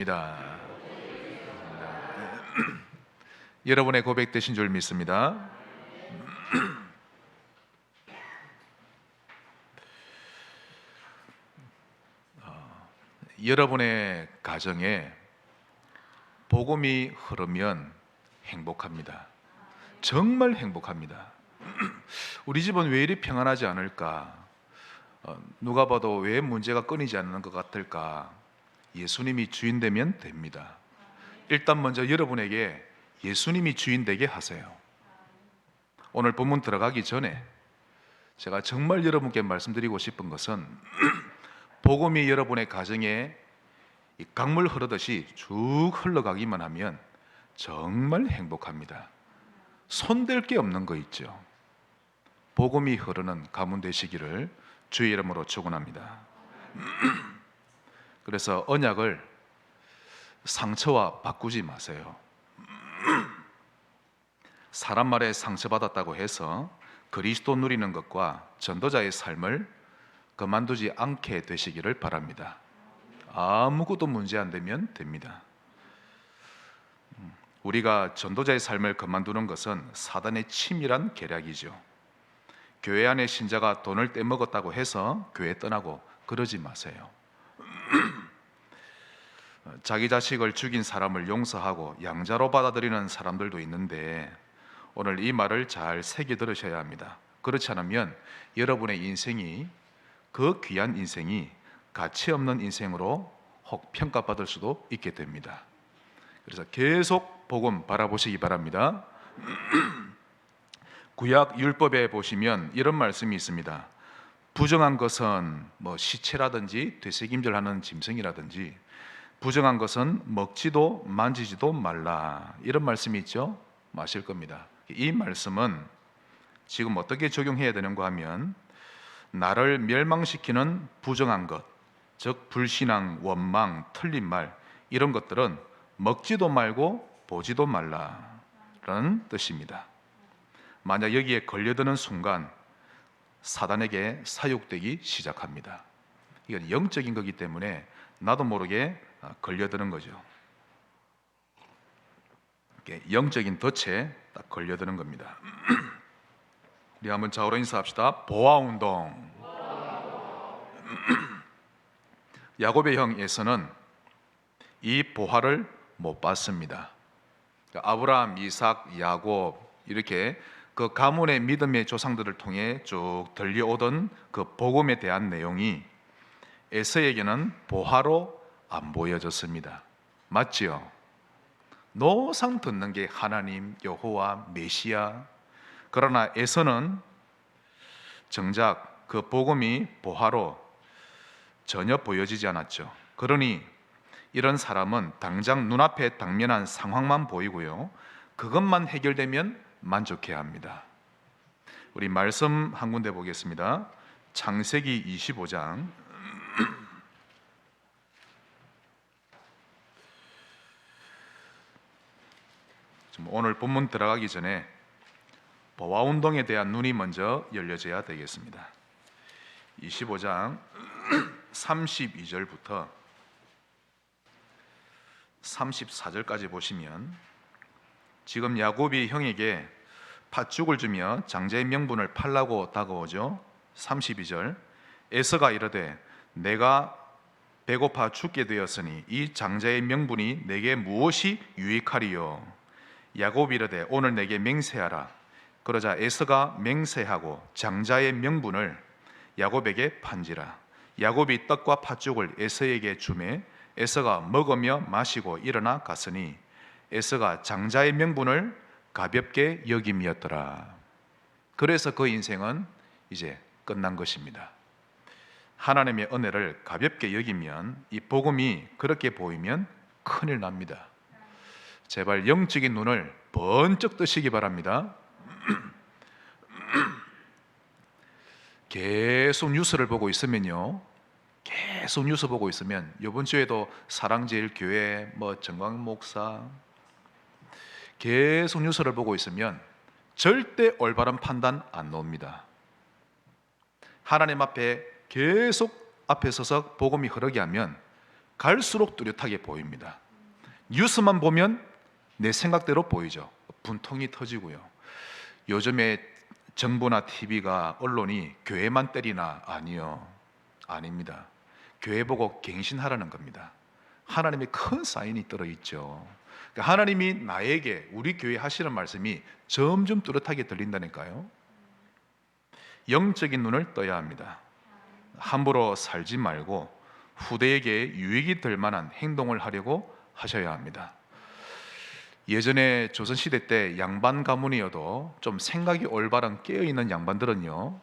입니다. 여러분의 고백되신 줄 믿습니다. 여러분의 가정에 복음이 흐르면 행복합니다. 정말 행복합니다. 우리 집은 왜 이리 평안하지 않을까? 누가 봐도 왜 문제가 끊이지 않는 것 같을까? 예수님이 주인 되면 됩니다. 일단 먼저 여러분에게 예수님이 주인 되게 하세요. 오늘 본문 들어가기 전에 제가 정말 여러분께 말씀드리고 싶은 것은 복음이 여러분의 가정에 강물 흐르듯이 쭉 흘러가기만 하면 정말 행복합니다. 손댈 게 없는 거 있죠. 복음이 흐르는 가문 되시기를 주의 이름으로 축원합니다. 그래서 언약을 상처와 바꾸지 마세요. 사람 말에 상처받았다고 해서 그리스도 누리는 것과 전도자의 삶을 그만두지 않게 되시기를 바랍니다. 아무것도 문제 안 되면 됩니다. 우리가 전도자의 삶을 그만두는 것은 사단의 치밀한 계략이죠. 교회 안에 신자가 돈을 떼먹었다고 해서 교회 떠나고 그러지 마세요. 자기 자식을 죽인 사람을 용서하고 양자로 받아들이는 사람들도 있는데 오늘 이 말을 잘 새겨 들으셔야 합니다. 그렇지 않으면 여러분의 인생이, 그 귀한 인생이 가치 없는 인생으로 혹 평가받을 수도 있게 됩니다. 그래서 계속 복음 바라보시기 바랍니다. 구약 율법에 보시면 이런 말씀이 있습니다. 부정한 것은 시체라든지 되새김질하는 짐승이라든지 부정한 것은 먹지도 만지지도 말라, 이런 말씀이 있죠. 마실 겁니다. 이 말씀은 지금 어떻게 적용해야 되는가 하면 나를 멸망시키는 부정한 것, 즉 불신앙, 원망, 틀린 말, 이런 것들은 먹지도 말고 보지도 말라라는 뜻입니다. 만약 여기에 걸려드는 순간 사단에게 사육되기 시작합니다. 이건 영적인 거기 때문에 나도 모르게 걸려드는 거죠. 영적인 덫에 딱 걸려드는 겁니다. 우리 한번 좌우로 인사합시다. 보아운동. 야곱의 형 에서는 이 보화를 못 봤습니다. 아브라함, 이삭, 야곱, 이렇게 그 가문의 믿음의 조상들을 통해 쭉 들려오던 그 복음에 대한 내용이 에서에게는 보화로 안 보여졌습니다. 맞지요? 노상 듣는 게 하나님, 여호와, 메시아. 그러나 에서는 정작 그 복음이 보화로 전혀 보여지지 않았죠. 그러니 이런 사람은 당장 눈앞에 당면한 상황만 보이고요, 그것만 해결되면 만족해야 합니다. 우리 말씀 한 군데 보겠습니다. 창세기 25장 오늘 본문 들어가기 전에 보아운동에 대한 눈이 먼저 열려져야 되겠습니다. 25장 32절부터 34절까지 보시면 지금 야곱이 형에게 팥죽을 주며 장자의 명분을 팔라고 다가오죠. 32절, 에서가 이르되 내가 배고파 죽게 되었으니 이 장자의 명분이 내게 무엇이 유익하리요? 야곱이 이르되 오늘 내게 맹세하라. 그러자 에서가 맹세하고 장자의 명분을 야곱에게 판지라. 야곱이 떡과 팥죽을 에서에게 주매 에서가 먹으며 마시고 일어나 갔으니 에서가 장자의 명분을 가볍게 여김이었더라. 그래서 그 인생은 이제 끝난 것입니다. 하나님의 은혜를 가볍게 여기면, 이 복음이 그렇게 보이면 큰일 납니다. 제발 영적인 눈을 번쩍 뜨시기 바랍니다. 계속 뉴스를 보고 있으면요, 계속 뉴스 보고 있으면 이번 주에도 사랑제일교회 정광 목사 계속 뉴스를 보고 있으면 절대 올바른 판단 안 나옵니다. 하나님 앞에 계속 앞에 서서 복음이 흐르게 하면 갈수록 뚜렷하게 보입니다. 뉴스만 보면 내 생각대로 보이죠. 분통이 터지고요. 요즘에 정부나 TV가 언론이 교회만 때리나? 아니요, 아닙니다. 교회 보고 갱신하라는 겁니다. 하나님의 큰 사인이 들어있죠. 그러니까 하나님이 나에게, 우리 교회 하시는 말씀이 점점 뚜렷하게 들린다니까요. 영적인 눈을 떠야 합니다. 함부로 살지 말고 후대에게 유익이 될 만한 행동을 하려고 하셔야 합니다. 예전에 조선시대 때 양반 가문이어도 좀 생각이 올바른 깨어있는 양반들은요,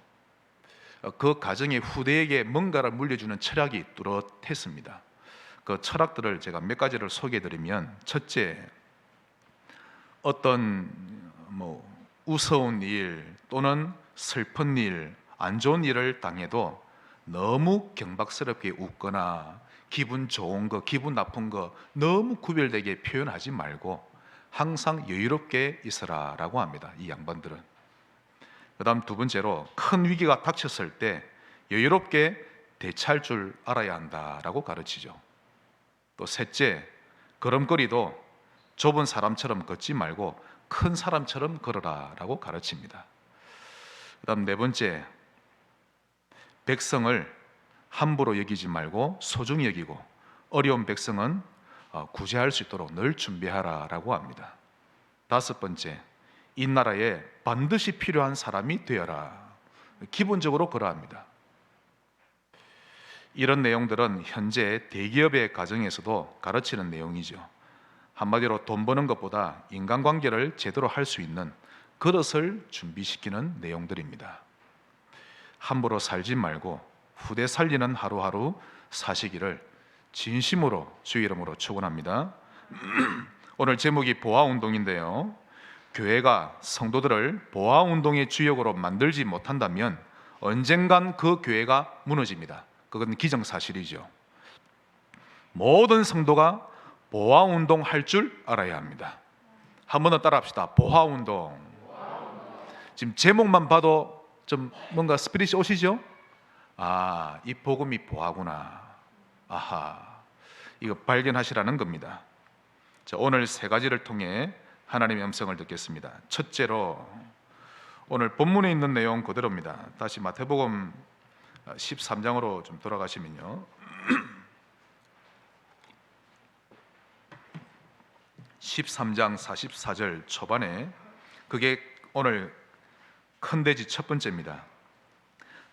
그 가정의 후대에게 뭔가를 물려주는 철학이 뚜렷했습니다. 그 철학들을 제가 몇 가지를 소개해드리면, 첫째, 어떤 우스운 일 또는 슬픈 일, 안 좋은 일을 당해도 너무 경박스럽게 웃거나 기분 좋은 거, 기분 나쁜 거 너무 구별되게 표현하지 말고 항상 여유롭게 있어라 라고 합니다, 이 양반들은. 그 다음 두 번째로, 큰 위기가 닥쳤을 때 여유롭게 대처할 줄 알아야 한다라고 가르치죠. 또 셋째, 걸음걸이도 좁은 사람처럼 걷지 말고 큰 사람처럼 걸어라 라고 가르칩니다. 그 다음 네 번째, 백성을 함부로 여기지 말고 소중히 여기고 어려운 백성은 구제할 수 있도록 늘 준비하라 라고 합니다. 다섯 번째, 이 나라에 반드시 필요한 사람이 되어라, 기본적으로 그러합니다. 이런 내용들은 현재 대기업의 가정에서도 가르치는 내용이죠. 한마디로 돈 버는 것보다 인간관계를 제대로 할 수 있는 그릇을 준비시키는 내용들입니다. 함부로 살지 말고 후대 살리는 하루하루 사시기를 진심으로 주의 이름으로 축원합니다. 오늘 제목이 보아운동인데요, 교회가 성도들을 보아운동의 주역으로 만들지 못한다면 언젠간 그 교회가 무너집니다. 그건 기정사실이죠. 모든 성도가 보아운동 할 줄 알아야 합니다. 한 번 더 따라합시다. 보아운동. 지금 제목만 봐도 좀 뭔가 스피릿이 오시죠? 아, 이 복음이 보아구나. 아하, 이거 발견하시라는 겁니다. 자, 오늘 세 가지를 통해 하나님의 음성을 듣겠습니다. 첫째로, 오늘 본문에 있는 내용 그대로입니다. 다시 마태복음 13장으로 좀 돌아가시면요, 13장 44절 초반에, 그게 오늘 큰 돼지 첫 번째입니다.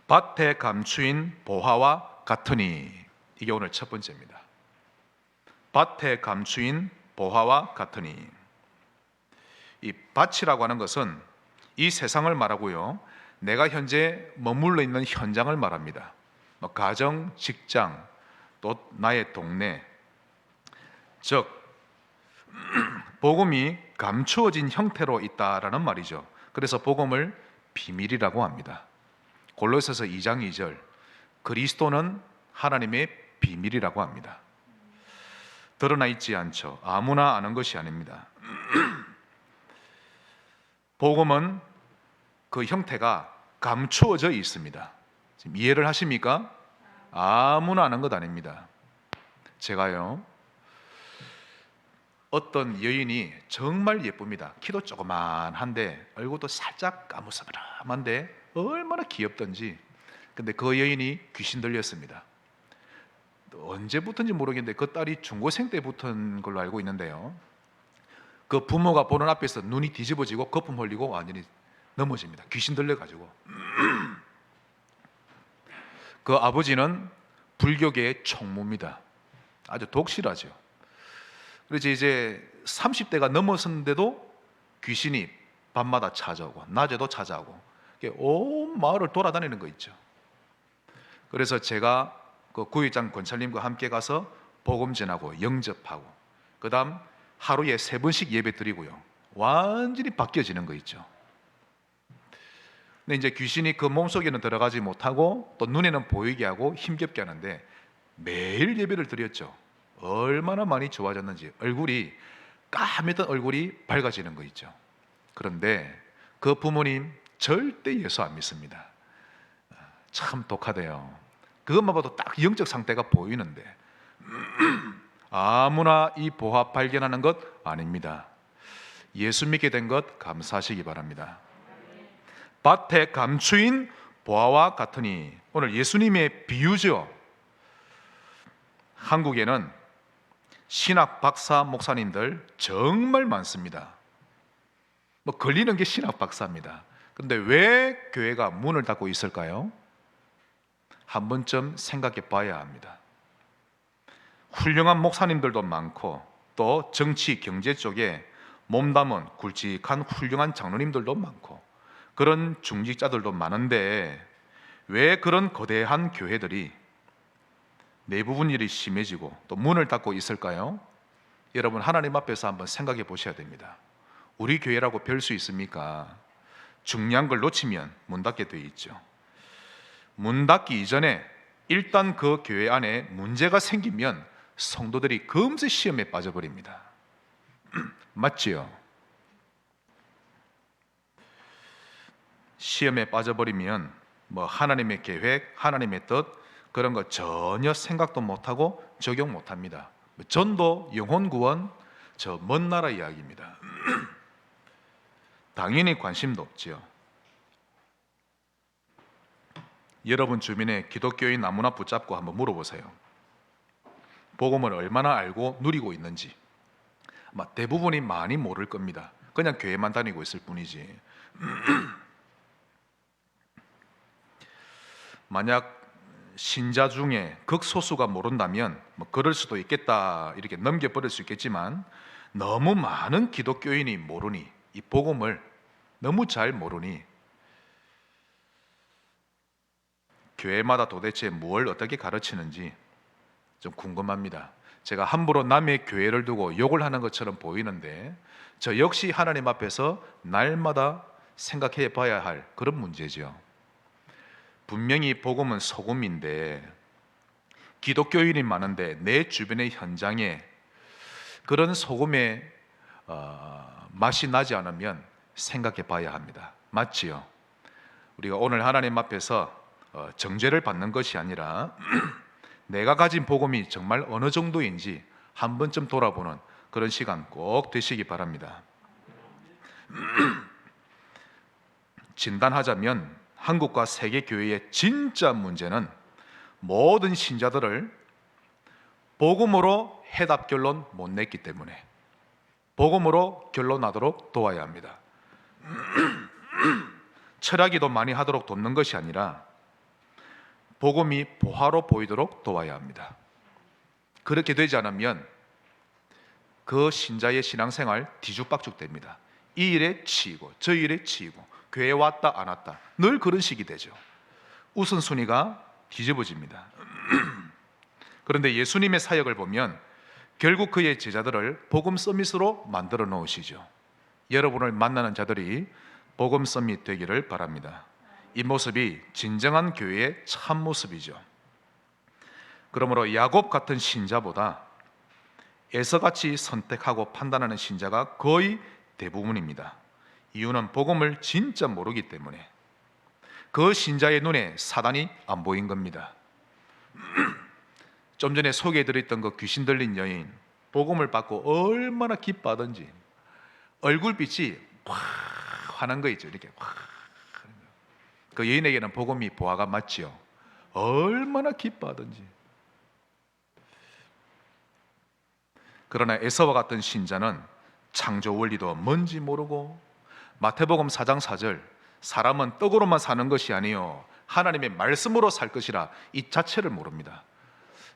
밭에 감추인 보화와 같으니, 이게 오늘 첫 번째입니다. 밭에 감추인 보화와 같으니, 이 밭이라고 하는 것은 이 세상을 말하고요, 내가 현재 머물러 있는 현장을 말합니다. 가정, 직장, 또 나의 동네, 즉 복음이 감추어진 형태로 있다라는 말이죠. 그래서 복음을 비밀이라고 합니다. 골로새서 2장 2절, 그리스도는 하나님의 비밀이라고 합니다. 드러나 있지 않죠. 아무나 아는 것이 아닙니다. 복음은 그 형태가 감추어져 있습니다. 지금 이해를 하십니까? 아무나 아는 것 아닙니다. 제가요, 어떤 여인이 정말 예쁩니다. 키도 조그만한데 얼굴도 살짝 까무스름한데 얼마나 귀엽던지. 근데 그 여인이 귀신 들렸습니다. 언제부터인지 모르겠는데 그 딸이 중고생 때 붙은 걸로 알고 있는데요, 그 부모가 보는 앞에서 눈이 뒤집어지고 거품 흘리고 완전히 넘어집니다. 귀신 들려가지고. 그 아버지는 불교계의 총무입니다. 아주 독실하죠. 그래서 이제 30대가 넘었는데도 귀신이 밤마다 찾아오고 낮에도 찾아오고 온 마을을 돌아다니는 거 있죠. 그래서 제가 그 구의장 권찰님과 함께 가서 복음 전하고 영접하고, 그 다음 하루에 3번씩 예배 드리고요, 완전히 바뀌어지는 거 있죠. 근데 이제 귀신이 그 몸속에는 들어가지 못하고 또 눈에는 보이게 하고 힘겹게 하는데 매일 예배를 드렸죠. 얼마나 많이 좋아졌는지, 얼굴이 까맸던 얼굴이 밝아지는 거 있죠. 그런데 그 부모님 절대 예수 안 믿습니다. 참 독하대요. 그것만 봐도 딱 영적 상태가 보이는데 아무나 이 보화 발견하는 것 아닙니다. 예수 믿게 된 것 감사하시기 바랍니다. 밭에 감추인 보화와 같으니, 오늘 예수님의 비유죠. 한국에는 신학 박사 목사님들 정말 많습니다. 뭐 걸리는 게 신학 박사입니다. 근데 왜 교회가 문을 닫고 있을까요? 한 번쯤 생각해 봐야 합니다. 훌륭한 목사님들도 많고 또 정치 경제 쪽에 몸담은 굵직한 훌륭한 장로님들도 많고 그런 중직자들도 많은데 왜 그런 거대한 교회들이 내부 분열이 심해지고 또 문을 닫고 있을까요? 여러분, 하나님 앞에서 한번 생각해 보셔야 됩니다. 우리 교회라고 별 수 있습니까? 중요한 걸 놓치면 문 닫게 돼 있죠. 문 닫기 이전에 일단 그 교회 안에 문제가 생기면 성도들이 금세 시험에 빠져버립니다. 맞지요? 시험에 빠져버리면 뭐 하나님의 계획, 하나님의 뜻 그런 거 전혀 생각도 못하고 적용 못합니다. 전도, 영혼 구원, 저 먼 나라 이야기입니다. 당연히 관심도 없지요. 여러분 주변에 기독교인 아무나 붙잡고 한번 물어보세요. 복음을 얼마나 알고 누리고 있는지. 아마 대부분이 많이 모를 겁니다. 그냥 교회만 다니고 있을 뿐이지. 만약 신자 중에 극소수가 모른다면 뭐 그럴 수도 있겠다 이렇게 넘겨버릴 수 있겠지만, 너무 많은 기독교인이 모르니, 이 복음을 너무 잘 모르니 교회마다 도대체 뭘 어떻게 가르치는지 좀 궁금합니다. 제가 함부로 남의 교회를 두고 욕을 하는 것처럼 보이는데 저 역시 하나님 앞에서 날마다 생각해 봐야 할 그런 문제죠. 분명히 복음은 소금인데 기독교인이 많은데 내 주변의 현장에 그런 소금의 맛이 나지 않으면 생각해 봐야 합니다. 맞지요? 우리가 오늘 하나님 앞에서 정죄를 받는 것이 아니라 내가 가진 복음이 정말 어느 정도인지 한 번쯤 돌아보는 그런 시간 꼭 되시기 바랍니다. 진단하자면 한국과 세계 교회의 진짜 문제는 모든 신자들을 복음으로 해답 결론 못 냈기 때문에 복음으로 결론나도록 도와야 합니다. 철학기도 많이 하도록 돕는 것이 아니라 복음이 보화로 보이도록 도와야 합니다. 그렇게 되지 않으면 그 신자의 신앙생활 뒤죽박죽 됩니다. 이 일에 치이고 저 일에 치이고 교회 왔다 안 왔다 늘 그런 식이 되죠. 우선순위가 뒤집어집니다. 그런데 예수님의 사역을 보면 결국 그의 제자들을 복음 서밋으로 만들어 놓으시죠. 여러분을 만나는 자들이 복음 서밋 되기를 바랍니다. 이 모습이 진정한 교회의 참 모습이죠. 그러므로 야곱 같은 신자보다 에서같이 선택하고 판단하는 신자가 거의 대부분입니다. 이유는 복음을 진짜 모르기 때문에 그 신자의 눈에 사단이 안 보인 겁니다. 좀 전에 소개해드렸던 그 귀신 들린 여인, 복음을 받고 얼마나 기뻐하던지 얼굴빛이 확 환한 거 있죠. 이렇게 확. 그 여인에게는 복음이 보화가 맞지요. 얼마나 기뻐하던지. 그러나 에서와 같은 신자는 창조 원리도 뭔지 모르고 마태복음 4장 4절 사람은 떡으로만 사는 것이 아니요 하나님의 말씀으로 살 것이라 이 자체를 모릅니다.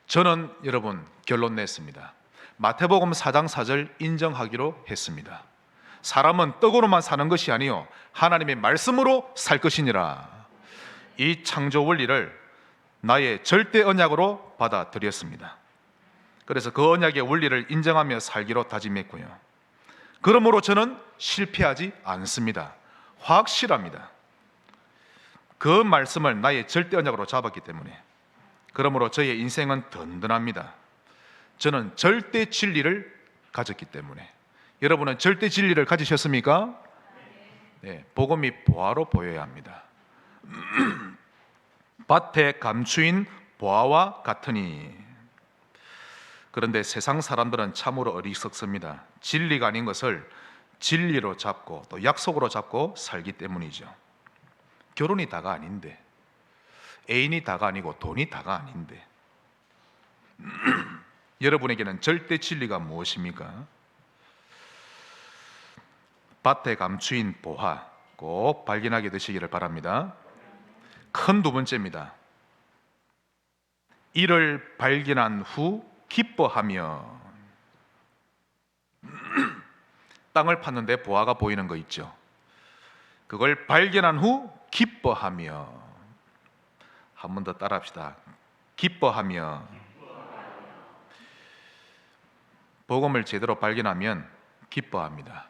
저는 여러분 결론 냈습니다. 마태복음 4장 4절 인정하기로 했습니다. 사람은 떡으로만 사는 것이 아니요 하나님의 말씀으로 살 것이니라. 이 창조 원리를 나의 절대 언약으로 받아들였습니다. 그래서 그 언약의 원리를 인정하며 살기로 다짐했고요. 그러므로 저는 실패하지 않습니다. 확실합니다. 그 말씀을 나의 절대 언약으로 잡았기 때문에. 그러므로 저의 인생은 든든합니다. 저는 절대 진리를 가졌기 때문에. 여러분은 절대 진리를 가지셨습니까? 네, 복음이 보화로 보여야 합니다. 밭에 감추인 보화와 같으니. 그런데 세상 사람들은 참으로 어리석습니다. 진리가 아닌 것을 진리로 잡고 또 약속으로 잡고 살기 때문이죠. 결혼이 다가 아닌데, 애인이 다가 아니고 돈이 다가 아닌데, 여러분에게는 절대 진리가 무엇입니까? 밭에 감추인 보화 꼭 발견하게 되시기를 바랍니다. 큰 두 번째입니다. 이를 발견한 후 기뻐하며. 땅을 팠는데 보화가 보이는 거 있죠. 그걸 발견한 후 기뻐하며. 한 번 더 따라합시다. 기뻐하며. 복음을 제대로 발견하면 기뻐합니다.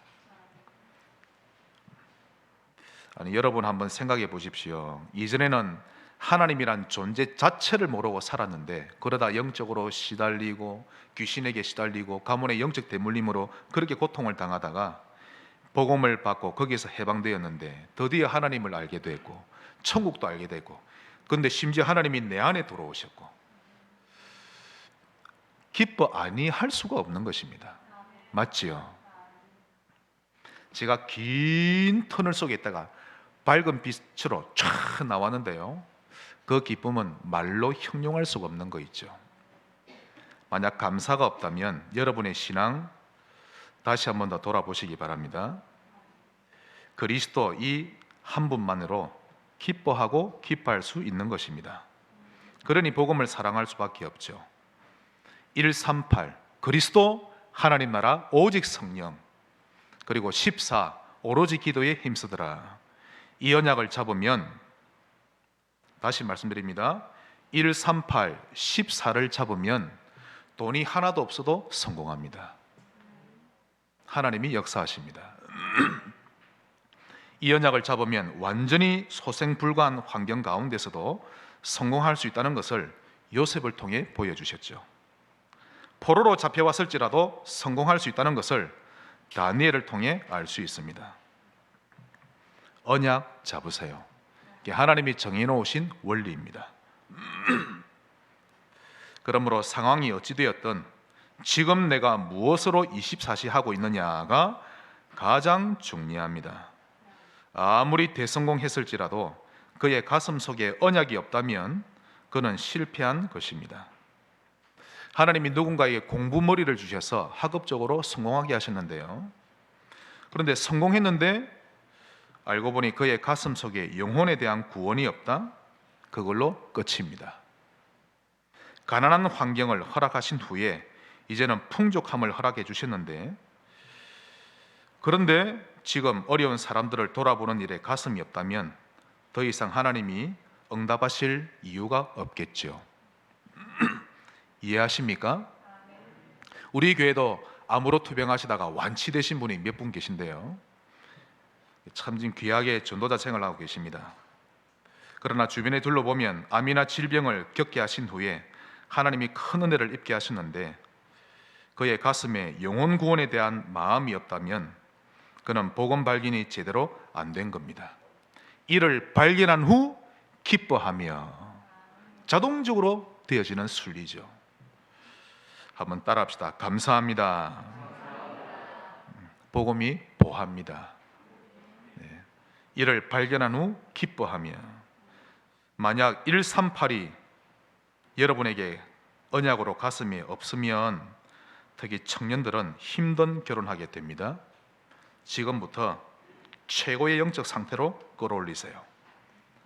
아니, 여러분 한번 생각해 보십시오. 이전에는 하나님이란 존재 자체를 모르고 살았는데, 그러다 영적으로 시달리고 귀신에게 시달리고 가문의 영적 대물림으로 그렇게 고통을 당하다가 복음을 받고 거기에서 해방되었는데, 드디어 하나님을 알게 됐고 천국도 알게 되고, 그런데 심지어 하나님이 내 안에 들어오셨고, 기뻐 아니할 수가 없는 것입니다. 맞지요? 제가 긴 터널 속에 있다가 밝은 빛으로 쫙 나왔는데요, 그 기쁨은 말로 형용할 수가 없는 거 있죠. 만약 감사가 없다면 여러분의 신앙 다시 한번 더 돌아보시기 바랍니다. 그리스도 이 한 분만으로 기뻐하고 기뻐할 수 있는 것입니다. 그러니 복음을 사랑할 수밖에 없죠. 138 그리스도, 하나님 나라, 오직 성령, 그리고 14 오로지 기도에 힘쓰더라. 이 언약을 잡으면, 다시 말씀드립니다, 138 14를 잡으면 돈이 하나도 없어도 성공합니다. 하나님이 역사하십니다. 이 언약을 잡으면 완전히 소생불가한 환경 가운데서도 성공할 수 있다는 것을 요셉을 통해 보여주셨죠. 포로로 잡혀왔을지라도 성공할 수 있다는 것을 다니엘을 통해 알 수 있습니다. 언약 잡으세요. 이게 하나님이 정해놓으신 원리입니다. 그러므로 상황이 어찌되었든 지금 내가 무엇으로 24시 하고 있느냐가 가장 중요합니다. 아무리 대성공했을지라도 그의 가슴 속에 언약이 없다면 그는 실패한 것입니다. 하나님이 누군가에게 공부머리를 주셔서 학업적으로 성공하게 하셨는데요, 그런데 성공했는데 알고 보니 그의 가슴 속에 영혼에 대한 구원이 없다? 그걸로 끝입니다. 가난한 환경을 허락하신 후에 이제는 풍족함을 허락해 주셨는데, 그런데 지금 어려운 사람들을 돌아보는 일에 가슴이 없다면 더 이상 하나님이 응답하실 이유가 없겠죠. 이해하십니까? 우리 교회도 암으로 투병하시다가 완치되신 분이 몇 분 계신데요, 참 귀하게 전도자 생활을 하고 계십니다. 그러나 주변에 둘러보면 암이나 질병을 겪게 하신 후에 하나님이 큰 은혜를 입게 하셨는데 그의 가슴에 영혼 구원에 대한 마음이 없다면 그는 복음 발견이 제대로 안 된 겁니다. 이를 발견한 후 기뻐하며, 자동적으로 되어지는 순리죠. 한번 따라합시다. 감사합니다. 복음이 보합니다. 네. 이를 발견한 후 기뻐하며. 만약 138이 여러분에게 언약으로 가슴이 없으면 특히 청년들은 힘든 결혼하게 됩니다. 지금부터 최고의 영적 상태로 끌어올리세요.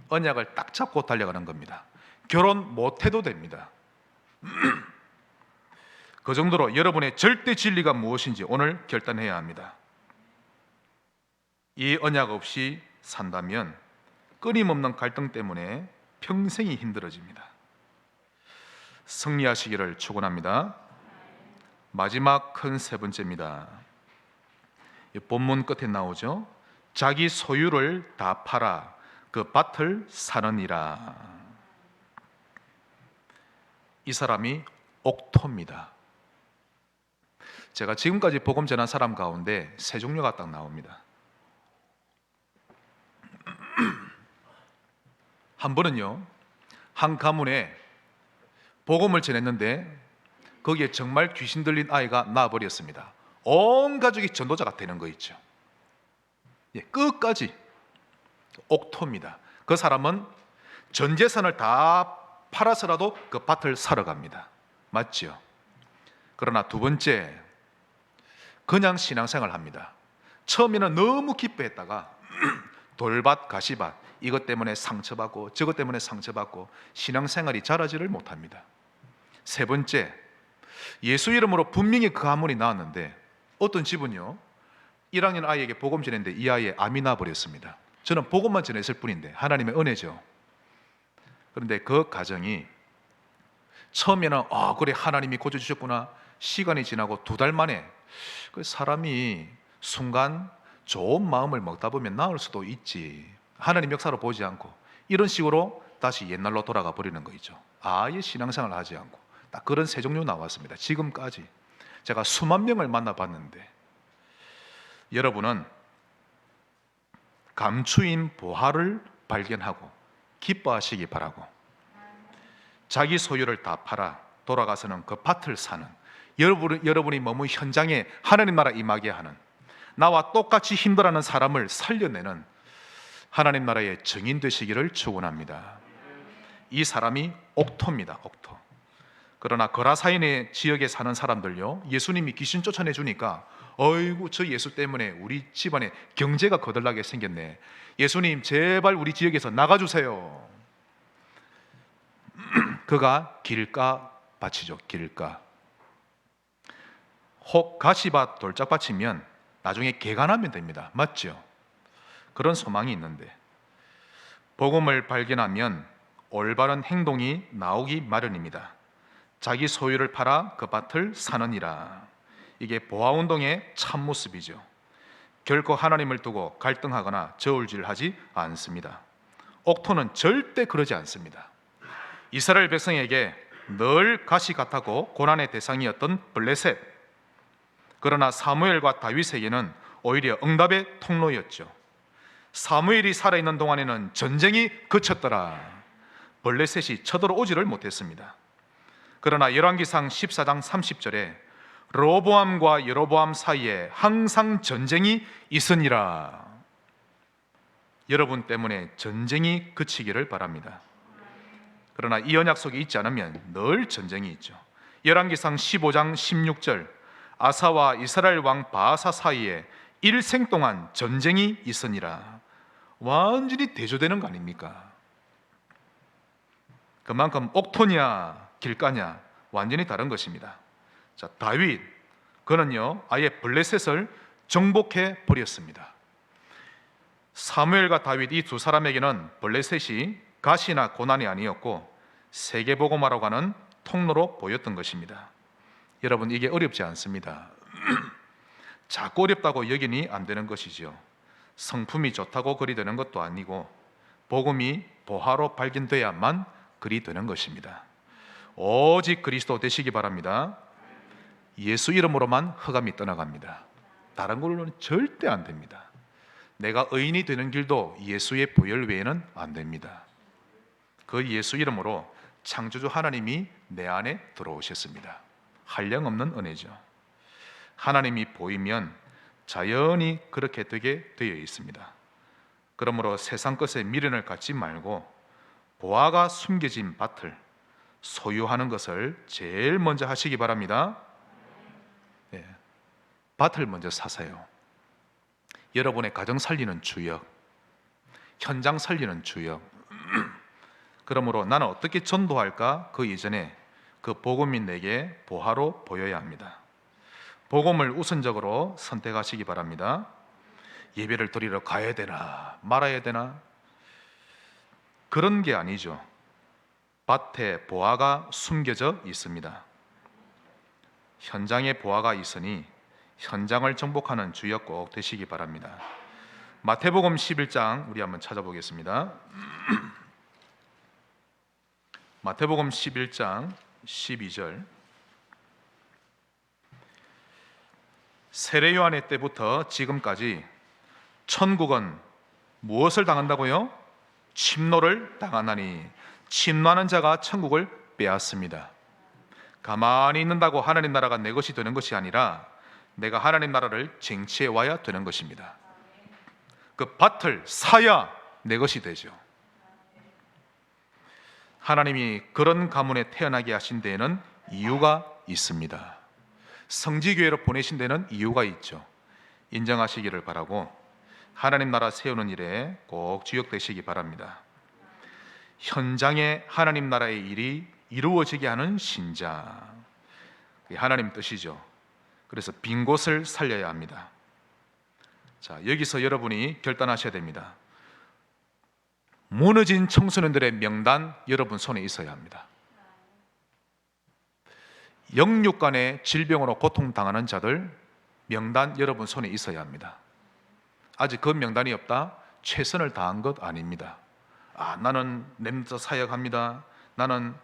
언약을 딱 잡고 달려가는 겁니다. 결혼 못해도 됩니다. 그 정도로 여러분의 절대 진리가 무엇인지 오늘 결단해야 합니다. 이 언약 없이 산다면 끊임없는 갈등 때문에 평생이 힘들어집니다. 승리하시기를 축원합니다. 마지막 큰 세 번째입니다. 본문 끝에 나오죠. 자기 소유를 다 팔아 그 밭을 사느니라. 이 사람이 옥토입니다. 제가 지금까지 복음 전한 사람 가운데 세 종류가 딱 나옵니다. 한 번은요, 한 가문에 복음을 전했는데 거기에 정말 귀신 들린 아이가 나와버렸습니다. 온 가족이 전도자가 되는 거 있죠. 예, 끝까지 옥토입니다. 그 사람은 전 재산을 다 팔아서라도 그 밭을 사러 갑니다. 맞죠? 그러나 두 번째, 그냥 신앙생활을 합니다. 처음에는 너무 기뻐했다가 돌밭, 가시밭 이것 때문에 상처받고 저것 때문에 상처받고 신앙생활이 자라지를 못합니다. 세 번째, 예수 이름으로 분명히 그 한문이 나왔는데 어떤 집은요 1학년 아이에게 복음 전했는데 이 아이의 암이 나버렸습니다. 저는 복음만 전했을 뿐인데 하나님의 은혜죠. 그런데 그 가정이 처음에는 그래 하나님이 고쳐주셨구나. 시간이 지나고 2달 만에 그 사람이 순간 좋은 마음을 먹다 보면 나을 수도 있지, 하나님 역사로 보지 않고 이런 식으로 다시 옛날로 돌아가 버리는 거 있죠. 아예 신앙생활을 하지 않고 딱 그런 세 종류 나왔습니다. 지금까지 제가 수만 명을 만나봤는데 여러분은 감추인 보화를 발견하고 기뻐하시기 바라고, 자기 소유를 다 팔아 돌아가서는 그 밭을 사는 여러분이 머문 현장에 하나님 나라 임하게 하는, 나와 똑같이 힘들어하는 사람을 살려내는 하나님 나라의 증인 되시기를 축원합니다. 이 사람이 옥토입니다. 옥토. 그러나 거라사인의 지역에 사는 사람들요, 예수님이 귀신 쫓아내 주니까 어이구 저 예수 때문에 우리 집안에 경제가 거들나게 생겼네, 예수님 제발 우리 지역에서 나가주세요. 그가 길가 밭이죠. 길가. 혹 가시밭 돌짝밭이면 나중에 개간하면 됩니다. 맞죠? 그런 소망이 있는데 복음을 발견하면 올바른 행동이 나오기 마련입니다. 자기 소유를 팔아 그 밭을 사느니라. 이게 보아운동의 참모습이죠. 결코 하나님을 두고 갈등하거나 저울질하지 않습니다. 옥토는 절대 그러지 않습니다. 이스라엘 백성에게 늘 가시 같았고 고난의 대상이었던 블레셋, 그러나 사무엘과 다윗에게는 오히려 응답의 통로였죠. 사무엘이 살아있는 동안에는 전쟁이 그쳤더라. 블레셋이 쳐들어오지를 못했습니다. 그러나 열왕기상 14장 30절에 르호보암과 여로보암 사이에 항상 전쟁이 있으니라. 여러분 때문에 전쟁이 그치기를 바랍니다. 그러나 이 언약속에 있지 않으면 늘 전쟁이 있죠. 열왕기상 15장 16절, 아사와 이스라엘 왕 바아사 사이에 일생 동안 전쟁이 있으니라. 완전히 대조되는 거 아닙니까? 그만큼 옥토냐 길가냐 완전히 다른 것입니다. 자, 다윗, 그는요 아예 블레셋을 정복해 버렸습니다. 사무엘과 다윗 이 두 사람에게는 블레셋이 가시나 고난이 아니었고 세계복음화라고 하는 통로로 보였던 것입니다. 여러분, 이게 어렵지 않습니다. 자꾸 어렵다고 여기니 안 되는 것이죠. 성품이 좋다고 그리 되는 것도 아니고 복음이 보화로 발견돼야만 그리 되는 것입니다. 오직 그리스도 되시기 바랍니다. 예수 이름으로만 흑암이 떠나갑니다. 다른 걸로는 절대 안 됩니다. 내가 의인이 되는 길도 예수의 보혈 외에는 안 됩니다. 그 예수 이름으로 창조주 하나님이 내 안에 들어오셨습니다. 한량없는 은혜죠. 하나님이 보이면 자연히 그렇게 되게 되어 있습니다. 그러므로 세상 것에 미련을 갖지 말고 보화가 숨겨진 밭을 소유하는 것을 제일 먼저 하시기 바랍니다. 네, 밭을 먼저 사세요. 여러분의 가정 살리는 주역, 현장 살리는 주역. 그러므로 나는 어떻게 전도할까? 그 이전에 그 복음이 내게 보화로 보여야 합니다. 복음을 우선적으로 선택하시기 바랍니다. 예배를 드리러 가야 되나 말아야 되나 그런 게 아니죠. 밭에 보화가 숨겨져 있습니다. 현장에 보화가 있으니 현장을 정복하는 주역 꼭 되시기 바랍니다. 마태복음 11장 우리 한번 찾아보겠습니다. 마태복음 11장 12절. 세례 요한의 때부터 지금까지 천국은 무엇을 당한다고요? 침노를 당하나니 침노하는 자가 천국을 빼앗습니다. 가만히 있는다고 하나님 나라가 내 것이 되는 것이 아니라 내가 하나님 나라를 쟁취해 와야 되는 것입니다. 그 밭을 사야 내 것이 되죠. 하나님이 그런 가문에 태어나게 하신 데에는 이유가 있습니다. 성지교회로 보내신 데는 이유가 있죠. 인정하시기를 바라고 하나님 나라 세우는 일에 꼭 주역되시기 바랍니다. 현장에 하나님 나라의 일이 이루어지게 하는 신자, 그게 하나님 뜻이죠. 그래서 빈 곳을 살려야 합니다. 자, 여기서 여러분이 결단하셔야 됩니다. 무너진 청소년들의 명단 여러분 손에 있어야 합니다. 영육간의 질병으로 고통당하는 자들 명단 여러분 손에 있어야 합니다. 아직 그 명단이 없다? 최선을 다한 것 아닙니다. 나는 렘넌트 사역합니다. 나는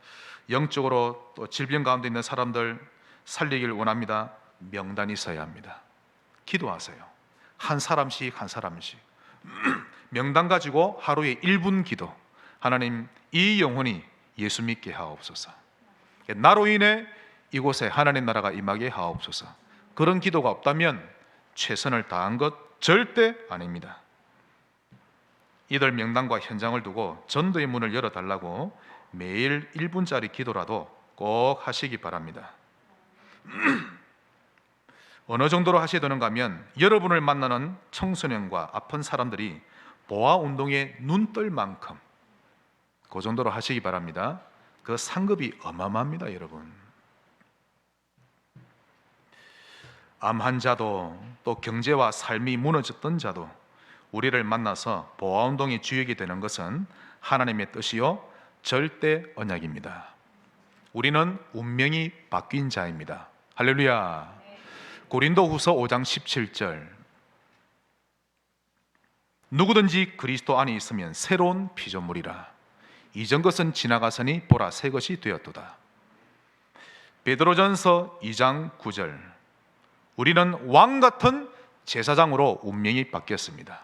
영적으로 또 질병 가운데 있는 사람들 살리길 원합니다. 명단이 있어야 합니다. 기도하세요. 한 사람씩 한 사람씩 명단 가지고 하루에 1분 기도. 하나님, 이 영혼이 예수 믿게 하옵소서. 나로 인해 이곳에 하나님 나라가 임하게 하옵소서. 그런 기도가 없다면 최선을 다한 것 절대 아닙니다. 이들 명단과 현장을 두고 전도의 문을 열어달라고 매일 1분짜리 기도라도 꼭 하시기 바랍니다. 어느 정도로 하셔야 되는가 하면 여러분을 만나는 청소년과 아픈 사람들이 보아운동에 눈 뜰 만큼 그 정도로 하시기 바랍니다. 그 상급이 어마어마합니다. 여러분, 암 환자도 또 경제와 삶이 무너졌던 자도 우리를 만나서 보아운동의 주역이 되는 것은 하나님의 뜻이요 절대 언약입니다. 우리는 운명이 바뀐 자입니다. 할렐루야. 고린도후서 5장 17절, 누구든지 그리스도 안에 있으면 새로운 피조물이라. 이전 것은 지나가서니 보라 새 것이 되었도다. 베드로전서 2장 9절, 우리는 왕 같은 제사장으로 운명이 바뀌었습니다.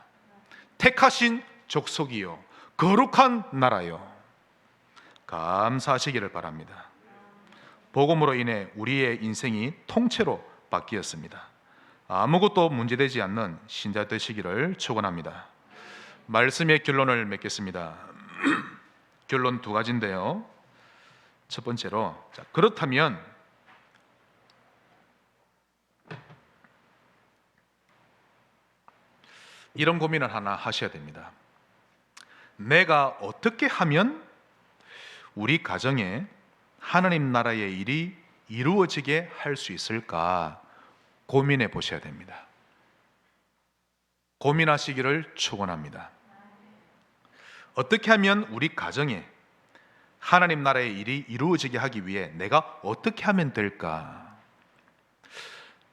택하신 족속이요 거룩한 나라요. 감사하시기를 바랍니다. 복음으로 인해 우리의 인생이 통째로 바뀌었습니다. 아무것도 문제되지 않는 신자 되시기를 축원합니다. 말씀의 결론을 맺겠습니다. 결론 두 가지인데요. 첫 번째로, 그렇다면 이런 고민을 하나 하셔야 됩니다. 내가 어떻게 하면 우리 가정에 하나님 나라의 일이 이루어지게 할 수 있을까 고민해 보셔야 됩니다. 고민하시기를 축원합니다. 어떻게 하면 우리 가정에 하나님 나라의 일이 이루어지게 하기 위해 내가 어떻게 하면 될까?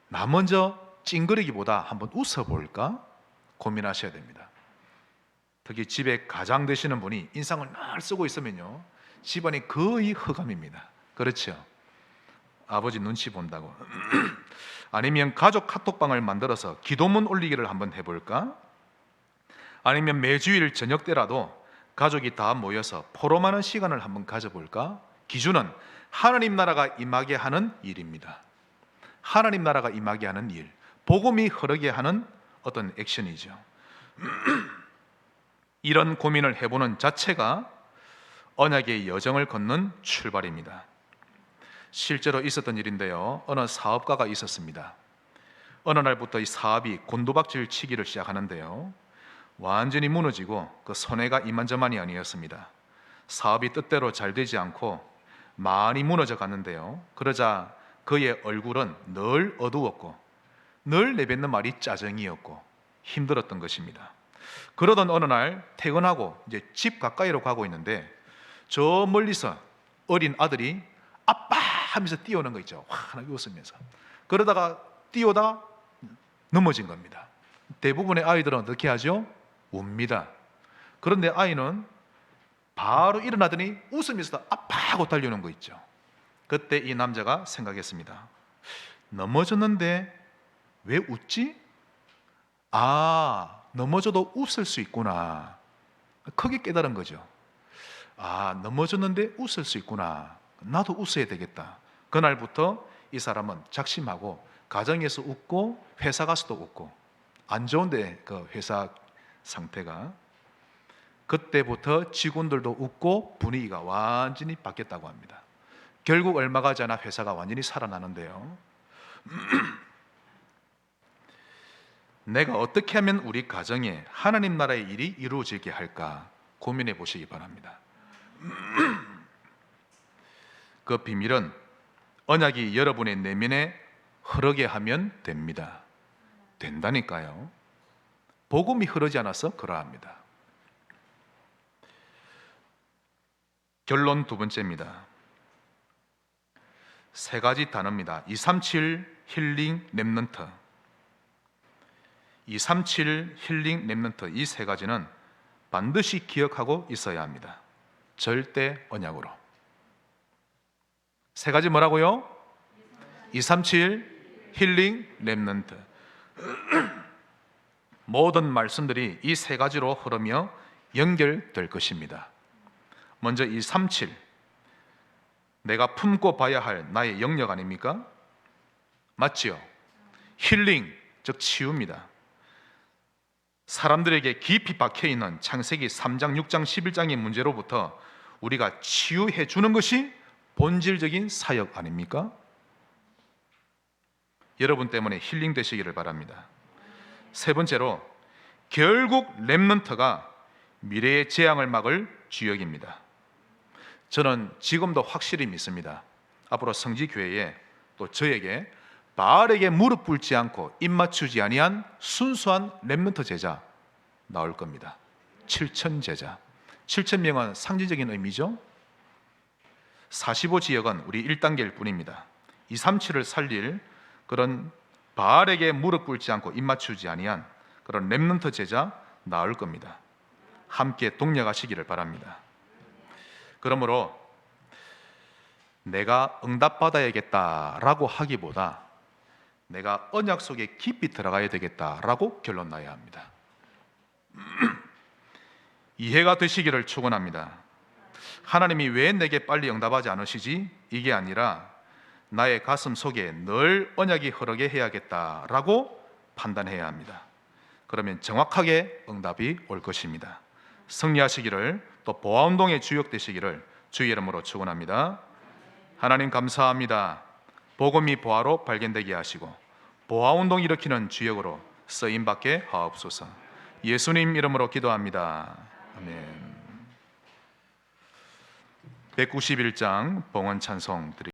나 먼저 찡그리기보다 한번 웃어볼까? 고민하셔야 됩니다. 특히 집에 가장 되시는 분이 인상을 늘 쓰고 있으면요, 집안이 거의 흑암입니다. 그렇죠? 아버지 눈치 본다고. 아니면 가족 카톡방을 만들어서 기도문 올리기를 한번 해볼까? 아니면 매주일 저녁 때라도 가족이 다 모여서 포럼하는 시간을 한번 가져볼까? 기준은 하나님 나라가 임하게 하는 일입니다. 하나님 나라가 임하게 하는 일, 복음이 흐르게 하는 어떤 액션이죠. 이런 고민을 해보는 자체가 언약의 여정을 걷는 출발입니다. 실제로 있었던 일인데요, 어느 사업가가 있었습니다. 어느 날부터 이 사업이 곤두박질 치기를 시작하는데요, 완전히 무너지고 그 손해가 이만저만이 아니었습니다. 사업이 뜻대로 잘 되지 않고 많이 무너져 갔는데요, 그러자 그의 얼굴은 늘 어두웠고 늘 내뱉는 말이 짜증이었고 힘들었던 것입니다. 그러던 어느 날 퇴근하고 이제 집 가까이로 가고 있는데 저 멀리서 어린 아들이 아빠 하면서 뛰어오는 거 있죠. 환하게 웃으면서. 그러다가 뛰어다 넘어진 겁니다. 대부분의 아이들은 어떻게 하죠? 웁니다. 그런데 아이는 바로 일어나더니 웃으면서 아빠 하고 달려오는 거 있죠. 그때 이 남자가 생각했습니다. 넘어졌는데 왜 웃지? 넘어져도 웃을 수 있구나. 크게 깨달은 거죠. 넘어졌는데 웃을 수 있구나. 나도 웃어야 되겠다. 그날부터 이 사람은 작심하고 가정에서 웃고 회사 가서도 웃고, 안 좋은데 그 회사 상태가, 그때부터 직원들도 웃고 분위기가 완전히 바뀌었다고 합니다. 결국 얼마 가지 않아 회사가 완전히 살아나는데요. 내가 어떻게 하면 우리 가정에 하나님 나라의 일이 이루어지게 할까 고민해 보시기 바랍니다. 그 비밀은 언약이 여러분의 내면에 흐르게 하면 됩니다. 된다니까요. 복음이 흐르지 않아서 그러합니다. 결론 두 번째입니다. 세 가지 단어입니다. 237 힐링 렘넌트, 237 힐링 렘넌트, 이 세 가지는 반드시 기억하고 있어야 합니다. 절대 언약으로. 세 가지 뭐라고요? 237 힐링 렘넌트. 모든 말씀들이 이 세 가지로 흐르며 연결될 것입니다. 먼저 237, 내가 품고 봐야 할 나의 영역 아닙니까? 맞지요? 힐링, 즉 치유입니다. 사람들에게 깊이 박혀있는 창세기 3장, 6장, 11장의 문제로부터 우리가 치유해 주는 것이 본질적인 사역 아닙니까? 여러분 때문에 힐링 되시기를 바랍니다. 세 번째로, 결국 렘넌트가 미래의 재앙을 막을 주역입니다. 저는 지금도 확실히 믿습니다. 앞으로 성지교회에 또 저에게 바알에게 무릎 꿇지 않고 입 맞추지 아니한 순수한 렘넌트 제자 나올 겁니다. 7천 제자. 7천 명은 상징적인 의미죠. 45지역은 우리 1단계일 뿐입니다. 237을 살릴 그런 바알에게 무릎 꿇지 않고 입 맞추지 아니한 그런 렘넌트 제자 나올 겁니다. 함께 동력하시기를 바랍니다. 그러므로 내가 응답받아야겠다라고 하기보다 내가 언약 속에 깊이 들어가야 되겠다라고 결론 나야 합니다. 이해가 되시기를 축원합니다. 하나님이 왜 내게 빨리 응답하지 않으시지? 이게 아니라 나의 가슴 속에 늘 언약이 흐르게 해야겠다라고 판단해야 합니다. 그러면 정확하게 응답이 올 것입니다. 승리하시기를, 또 보아운동의 주역 되시기를 주의 이름으로 축원합니다. 하나님 감사합니다. 복음이 보아로 발견되게 하시고 보아운동 일으키는 주역으로 쓰임받게 하옵소서. 예수님 이름으로 기도합니다. 아멘. 191장 봉헌 찬송 드립니다.